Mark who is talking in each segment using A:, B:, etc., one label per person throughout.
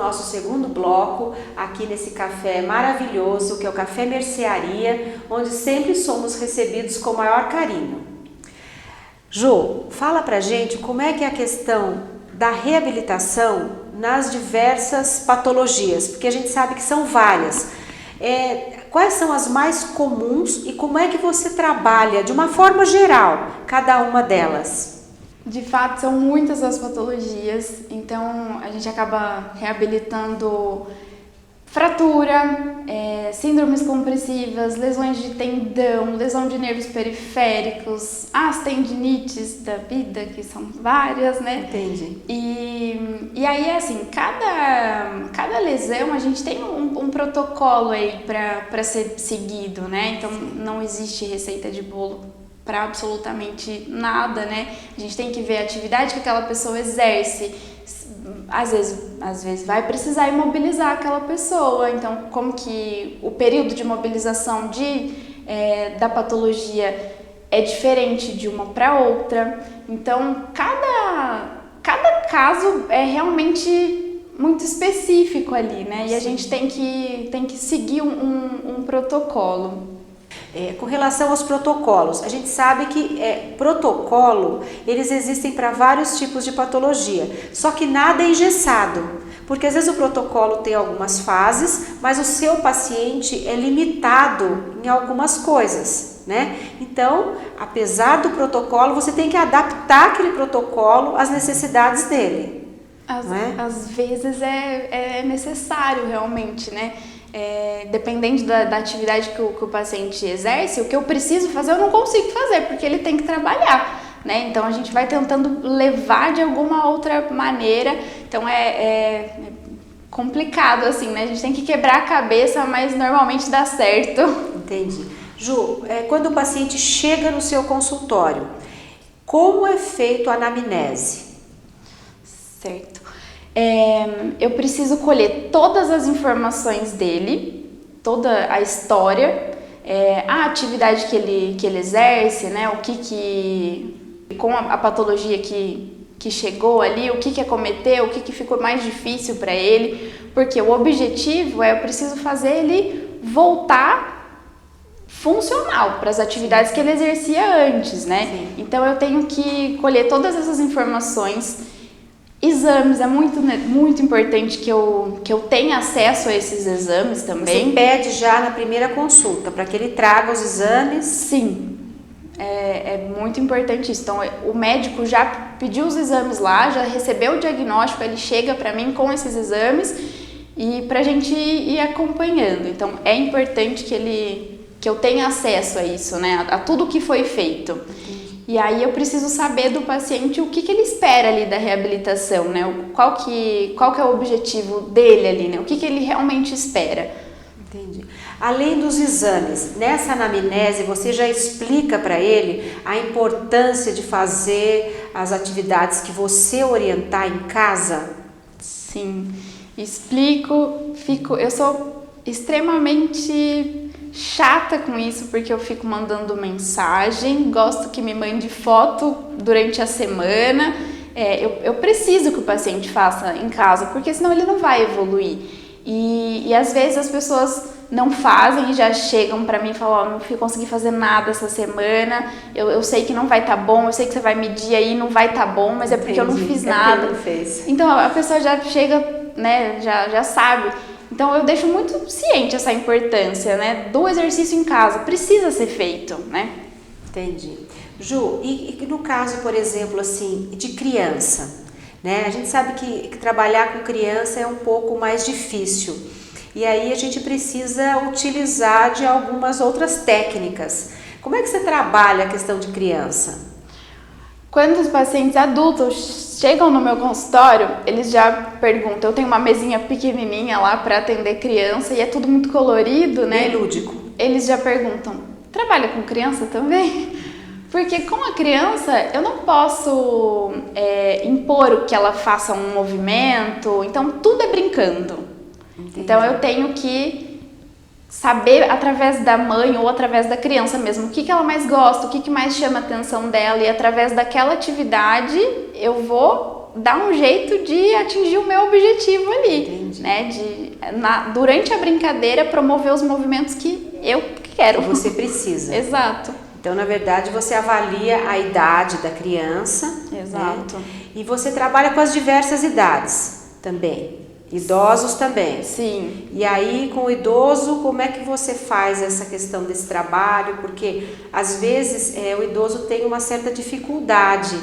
A: nosso segundo bloco, aqui nesse café maravilhoso, que é o Café Mercearia, onde sempre somos recebidos com o maior carinho. Ju, fala pra gente como é que é a questão da reabilitação nas diversas patologias, porque a gente sabe que são várias. Quais são as mais comuns e como é que você trabalha, de uma forma geral, cada uma delas?
B: De fato, são muitas as patologias, então a gente acaba reabilitando fratura, síndromes compressivas, lesões de tendão, lesão de nervos periféricos, as tendinites da vida, que são várias, né?
A: Entendi.
B: E aí, assim, cada lesão a gente tem um protocolo aí para ser seguido, né? Então não existe receita de bolo para absolutamente nada, né? A gente tem que ver a atividade que aquela pessoa exerce. Às vezes vai precisar imobilizar aquela pessoa, então como que o período de imobilização da patologia é diferente de uma para outra, então cada caso é realmente muito específico ali, né? E a gente tem que seguir um protocolo.
A: Com relação aos protocolos, a gente sabe que protocolo, eles existem para vários tipos de patologia, só que nada é engessado, porque às vezes o protocolo tem algumas fases, mas o seu paciente é limitado em algumas coisas, né? Então, apesar do protocolo, você tem que adaptar aquele protocolo às necessidades dele.
B: Às vezes é necessário realmente, né? Dependendo da atividade que o paciente exerce, o que eu preciso fazer eu não consigo fazer, porque ele tem que trabalhar, né? Então a gente vai tentando levar de alguma outra maneira, então é complicado assim, né? A gente tem que quebrar a cabeça, mas normalmente dá certo.
A: Entendi. Ju, quando o paciente chega no seu consultório, como é feito a anamnese?
B: Certo. Eu preciso colher todas as informações dele, toda a história, a atividade que ele exerce, né, com a patologia que chegou ali, o que acometeu, o que ficou mais difícil para ele, porque o objetivo eu preciso fazer ele voltar funcional para as atividades que ele exercia antes, né?
A: Sim.
B: Então eu tenho que colher todas essas informações. Exames, é muito importante que eu tenha acesso a esses exames também.
A: Você pede já na primeira consulta para que ele traga os exames?
B: Sim, é muito importante isso. Então, o médico já pediu os exames lá, já recebeu o diagnóstico, ele chega para mim com esses exames e para a gente ir acompanhando. Então, é importante que eu tenha acesso a isso, né? A tudo que foi feito. E aí eu preciso saber do paciente o que ele espera ali da reabilitação, né? Qual que é o objetivo dele ali, né? O que ele realmente espera.
A: Entendi. Além dos exames, nessa anamnese você já explica para ele a importância de fazer as atividades que você orientar em casa?
B: Sim, explico, eu sou extremamente chata com isso, porque eu fico mandando mensagem, gosto que me mande foto durante a semana, eu preciso que o paciente faça em casa, porque senão ele não vai evoluir. E às vezes as pessoas não fazem e já chegam pra mim e falam, não consegui fazer nada essa semana, eu sei que não vai estar bom, eu sei que você vai medir aí, não vai estar bom, mas é porque eu não fiz nada.
A: Não fez.
B: Então a pessoa já chega, né, já sabe. Então eu deixo muito ciente essa importância, né, do exercício em casa, precisa ser feito, né?
A: Entendi. Ju, e no caso, por exemplo, assim, de criança, né? A gente sabe que trabalhar com criança é um pouco mais difícil. E aí a gente precisa utilizar de algumas outras técnicas. Como é que você trabalha a questão de criança?
B: Quando os pacientes adultos chegam no meu consultório, eles já perguntam, eu tenho uma mesinha pequenininha lá para atender criança e é tudo muito colorido, né?
A: Bem lúdico.
B: Eles já perguntam, trabalha com criança também? Porque com a criança eu não posso impor que ela faça um movimento, então tudo é brincando. Entendi. Então eu tenho que saber através da mãe ou através da criança mesmo o que ela mais gosta, o que mais chama a atenção dela, e através daquela atividade eu vou dar um jeito de atingir o meu objetivo ali.
A: Entendi.
B: Né? Durante a brincadeira, promover os movimentos que eu quero.
A: Que você precisa.
B: Exato.
A: Então, na verdade, você avalia a idade da criança.
B: Exato.
A: Né? E você trabalha com as diversas idades também. Idosos também.
B: Sim.
A: E aí, com o idoso, como é que você faz essa questão desse trabalho? Porque, às vezes, o idoso tem uma certa dificuldade,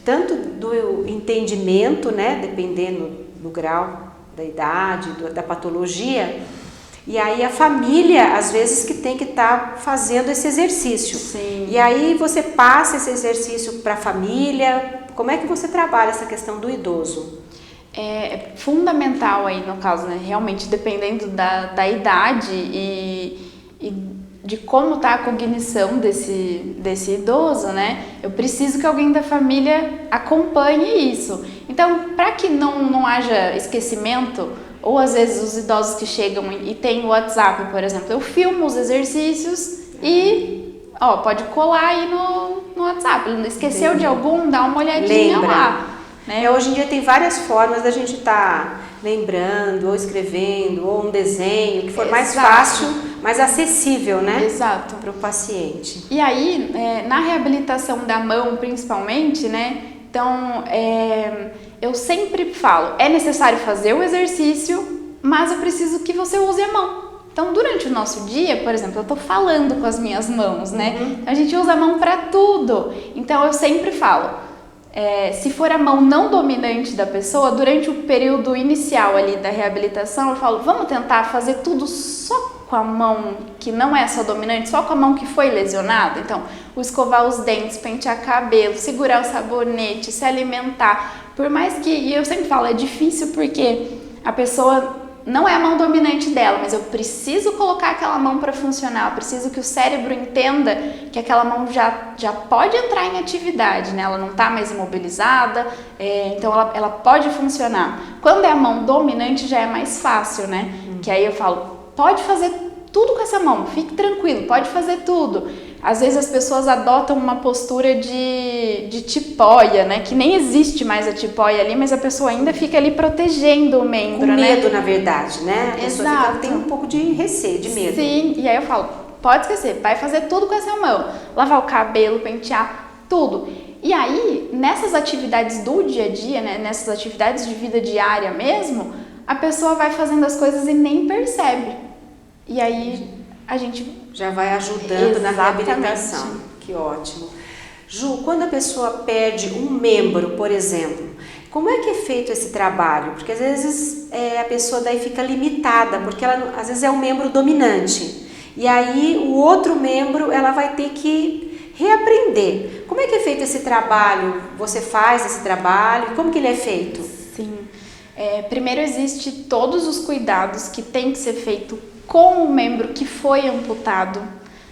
A: tanto do entendimento, né, dependendo do grau da idade, da patologia, e aí a família, às vezes, que tem que estar fazendo esse exercício.
B: Sim.
A: E aí você passa esse exercício para a família. Como é que você trabalha essa questão do idoso?
B: É fundamental aí no caso, né? Realmente dependendo da idade e de como está a cognição desse idoso, né? Eu preciso que alguém da família acompanhe isso. Então, para que não haja esquecimento, ou às vezes os idosos que chegam e tem o WhatsApp, por exemplo, eu filmo os exercícios e pode colar aí no WhatsApp. Esqueceu de algum, dá uma olhadinha lá. Né?
A: Hoje em dia tem várias formas da gente estar lembrando, ou escrevendo, ou um desenho, que for mais fácil, mais acessível, né?
B: Exato.
A: Para o paciente.
B: E aí, na reabilitação da mão, principalmente, né? Então, eu sempre falo, é necessário fazer o exercício, mas eu preciso que você use a mão. Então, durante o nosso dia, por exemplo, eu estou falando com as minhas mãos, né?
A: Uhum.
B: A gente usa a mão para tudo. Então, eu sempre falo, se for a mão não dominante da pessoa, durante o período inicial ali da reabilitação, eu falo, vamos tentar fazer tudo só com a mão que não é só dominante, só com a mão que foi lesionada. Então, escovar os dentes, pentear cabelo, segurar o sabonete, se alimentar. Por mais que, e eu sempre falo, é difícil porque a pessoa não é a mão dominante dela, mas eu preciso colocar aquela mão para funcionar, eu preciso que o cérebro entenda que aquela mão já pode entrar em atividade, né? Ela não está mais imobilizada, então ela pode funcionar. Quando é a mão dominante já é mais fácil, né? Que aí eu falo, pode fazer tudo com essa mão, fique tranquilo, pode fazer tudo. Às vezes as pessoas adotam uma postura de tipóia, né? Que nem existe mais a tipóia ali, mas a pessoa ainda fica ali protegendo o membro,
A: Com medo,
B: né?
A: na verdade, né? A pessoa tem um pouco de receio, de medo.
B: Sim, e aí eu falo, pode esquecer, vai fazer tudo com essa mão. Lavar o cabelo, pentear, tudo. E aí, nessas atividades do dia a dia, né? Nessas atividades de vida diária mesmo, a pessoa vai fazendo as coisas e nem percebe. E aí a gente
A: já vai ajudando na
B: Exatamente.
A: reabilitação. Que ótimo. Ju, quando a pessoa perde um membro, por exemplo, como é que é feito esse trabalho? Porque às vezes a pessoa daí fica limitada, porque ela às vezes é um membro dominante. E aí o outro membro ela vai ter que reaprender. Como é que é feito esse trabalho? Você faz esse trabalho? Como que ele é feito?
B: Sim. Primeiro existe todos os cuidados que tem que ser feito com o membro que foi amputado,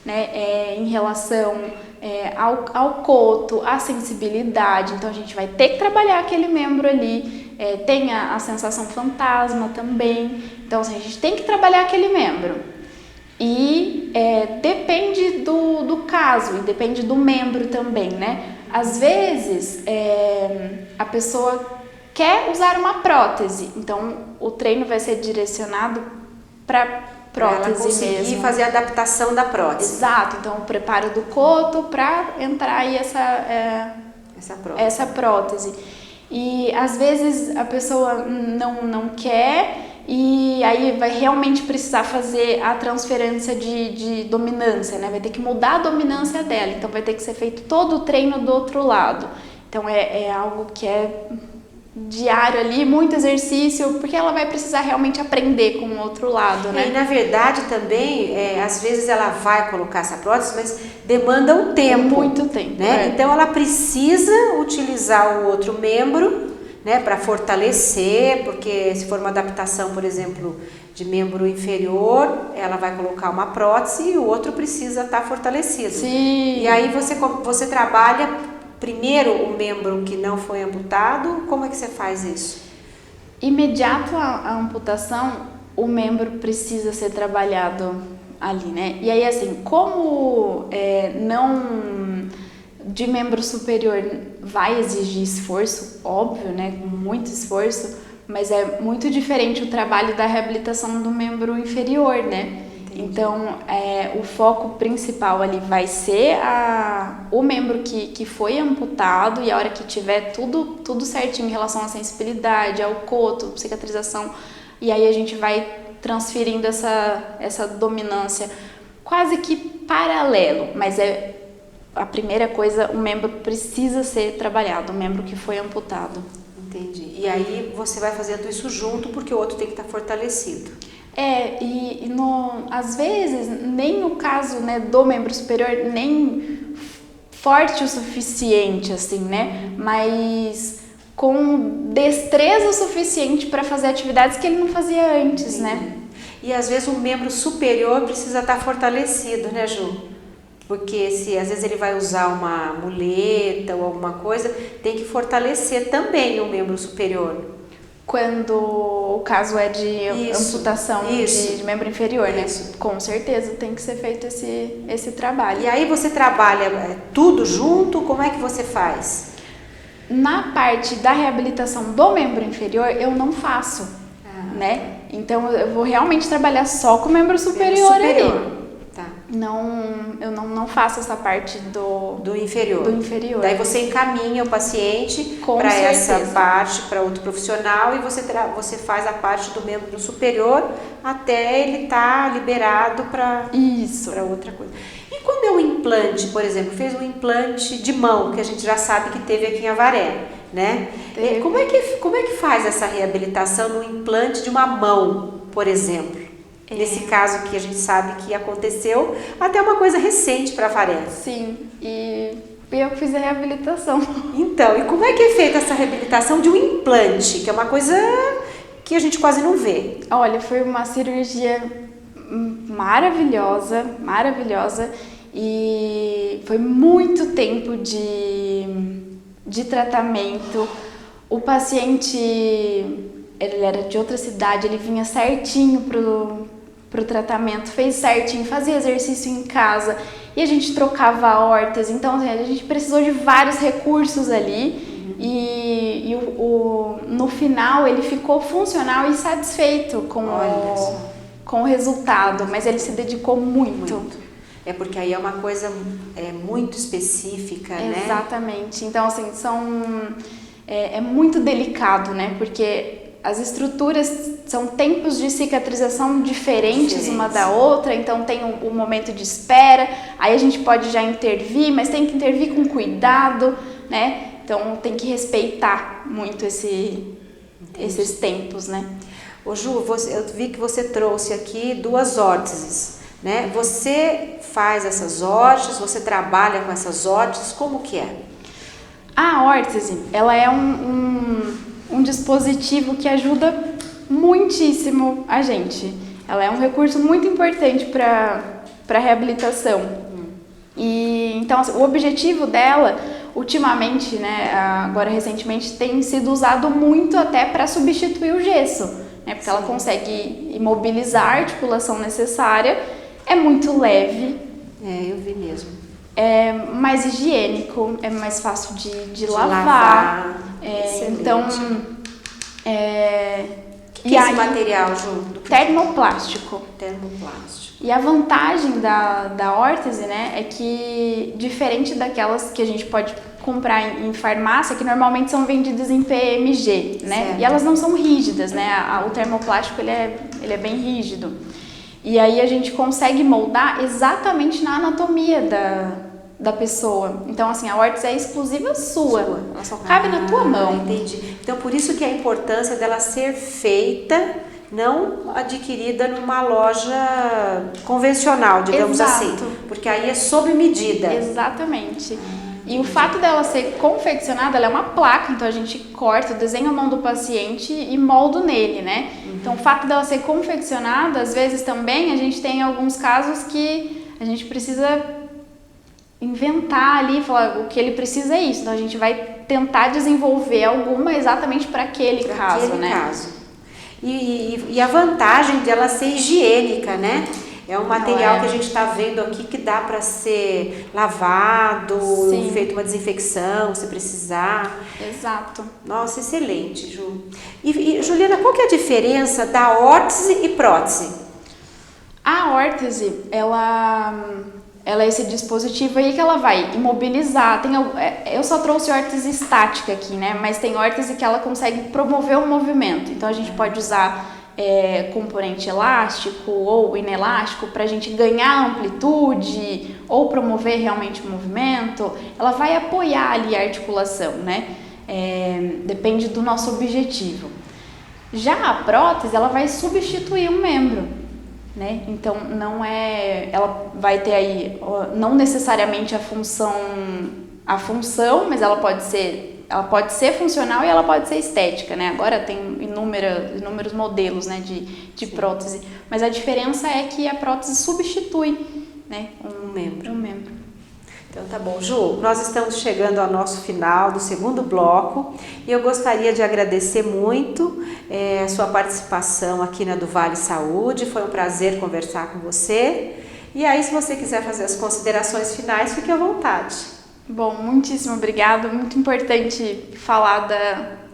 B: né, em relação ao coto, à sensibilidade. Então a gente vai ter que trabalhar aquele membro ali. Tem a sensação fantasma também. Então assim, a gente tem que trabalhar aquele membro. E depende do caso e depende do membro também, né? Às vezes a pessoa quer usar uma prótese, então o treino vai ser direcionado para prótese
A: ela conseguir
B: mesmo.
A: fazer a adaptação da prótese.
B: Exato, então o preparo do coto para entrar aí essa prótese. E às vezes a pessoa não quer e aí vai realmente precisar fazer a transferência de dominância, né? Vai ter que mudar a dominância dela, então vai ter que ser feito todo o treino do outro lado. Então é algo que é diário ali, muito exercício, porque ela vai precisar realmente aprender com o outro lado, né?
A: E na verdade também, às vezes ela vai colocar essa prótese, mas demanda um tempo.
B: Muito tempo.
A: Né? Então ela precisa utilizar o outro membro, né, para fortalecer, porque se for uma adaptação, por exemplo, de membro inferior, ela vai colocar uma prótese e o outro precisa estar fortalecido.
B: Sim.
A: E aí você trabalha primeiro o membro que não foi amputado, como é que você faz isso?
B: Imediato à amputação, o membro precisa ser trabalhado ali, né? E aí assim, como de membro superior vai exigir esforço, óbvio, né? Muito esforço, mas é muito diferente o trabalho da reabilitação do membro inferior, né?
A: Entendi.
B: Então, o foco principal ali vai ser o membro que foi amputado, e a hora que tiver tudo certinho em relação à sensibilidade, ao coto, cicatrização, e aí a gente vai transferindo essa dominância quase que paralelo, mas a primeira coisa, o membro precisa ser trabalhado, o membro que foi amputado.
A: Entendi. E aí você vai fazendo isso junto porque o outro tem que estar fortalecido.
B: Às vezes, nem o caso, né, do membro superior, nem forte o suficiente, assim, né, mas com destreza o suficiente para fazer atividades que ele não fazia antes, né.
A: E às vezes o membro superior precisa estar fortalecido, né, Ju? Porque se às vezes ele vai usar uma muleta ou alguma coisa, tem que fortalecer também o membro superior.
B: Quando o caso é de amputação de membro inferior, né? Com certeza tem que ser feito esse trabalho.
A: E aí você trabalha tudo junto? Como é que você faz?
B: Na parte da reabilitação do membro inferior, eu não faço, né? Então eu vou realmente trabalhar só com o membro superior. Ali.
A: Tá.
B: Eu não faço essa parte do inferior.
A: Daí você encaminha o paciente para essa parte, para outro profissional, e você faz a parte do membro superior até ele estar liberado para outra coisa. E quando é um implante, por exemplo, fez um implante de mão, que a gente já sabe que teve aqui em Avaré, né? Como é que faz essa reabilitação no implante de uma mão, por exemplo? Nesse caso que a gente sabe que aconteceu, até uma coisa recente para Avaré.
B: Sim, e eu fiz a reabilitação.
A: Então, e como é que é feita essa reabilitação de um implante, que é uma coisa que a gente quase não vê?
B: Olha, foi uma cirurgia maravilhosa, e foi muito tempo de tratamento. O paciente, ele era de outra cidade, ele vinha certinho pro tratamento, fez certinho, fazia exercício em casa e a gente trocava órteses, então a gente precisou de vários recursos ali e no final ele ficou funcional e satisfeito com o resultado, mas ele se dedicou muito.
A: É porque aí é uma coisa muito específica, né?
B: Exatamente, então assim, é muito delicado, né, porque as estruturas são tempos de cicatrização diferentes uma da outra, então tem o momento de espera, aí a gente pode já intervir, mas tem que intervir com cuidado, né? Então tem que respeitar muito esses tempos, né?
A: Ô Ju, eu vi que você trouxe aqui 2 órteses, né? Você faz essas órteses, você trabalha com essas órteses, como que é?
B: A órtese, ela é um dispositivo que ajuda muitíssimo a gente. Ela é um recurso muito importante para a reabilitação. E então assim, o objetivo dela, ultimamente, né, agora recentemente, tem sido usado muito até para substituir o gesso, né, porque ela consegue imobilizar a articulação necessária, é muito leve.
A: Eu vi mesmo.
B: É mais higiênico, é mais fácil de lavar. Então,
A: que é esse material, Ju?
B: Termoplástico.
A: Termoplástico.
B: E a vantagem da órtese, né, é que, diferente daquelas que a gente pode comprar em farmácia, que normalmente são vendidas em PMG, né, certo. E elas não são rígidas, né, o termoplástico ele é bem rígido. E aí a gente consegue moldar exatamente na anatomia da pessoa. Então, assim, a órtese é exclusiva sua. Ela só cabe na tua mão.
A: Entendi. Então, por isso que a importância dela ser feita, não adquirida numa loja convencional, digamos assim. Porque aí é sob medida.
B: Exatamente. E o fato dela ser confeccionada, ela é uma placa, então a gente corta, desenha a mão do paciente e moldo nele, né? Então, o fato dela ser confeccionada, às vezes também a gente tem alguns casos que a gente precisa inventar ali, falar o que ele precisa é isso. Então, a gente vai tentar desenvolver alguma exatamente para aquele caso, né?
A: E a vantagem dela ser higiênica, né? É um material que a gente está vendo aqui que dá para ser lavado,
B: Sim.
A: feito uma desinfecção, se precisar.
B: Exato.
A: Nossa, excelente, Ju. E Juliana, qual que é a diferença da órtese e prótese?
B: A órtese, ela é esse dispositivo aí que ela vai imobilizar. Eu só trouxe órtese estática aqui, né? Mas tem órtese que ela consegue promover o movimento. Então a gente pode usar componente elástico ou inelástico para a gente ganhar amplitude ou promover realmente o movimento. Ela vai apoiar ali a articulação, né? Depende do nosso objetivo. Já a prótese, ela vai substituir um membro, né? Então ela vai ter aí não necessariamente a função, mas ela pode ser funcional e ela pode ser estética, né? Agora tem inúmeros modelos, né, de prótese, mas a diferença é que a prótese substitui, né, um membro.
A: Então tá bom, Ju, nós estamos chegando ao nosso final do segundo bloco e eu gostaria de agradecer muito a sua participação aqui na do Vale Saúde, foi um prazer conversar com você. E aí, se você quiser fazer as considerações finais, fique à vontade.
B: Bom, muitíssimo obrigado, muito importante falar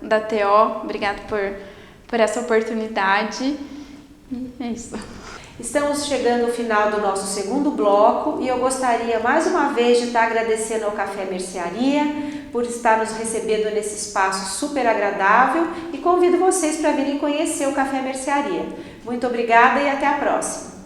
B: da TO, obrigado por essa oportunidade, e é isso.
A: Estamos chegando ao final do nosso segundo bloco e eu gostaria mais uma vez de estar agradecendo ao Café Mercearia por estar nos recebendo nesse espaço super agradável e convido vocês para virem conhecer o Café Mercearia. Muito obrigada e até a próxima!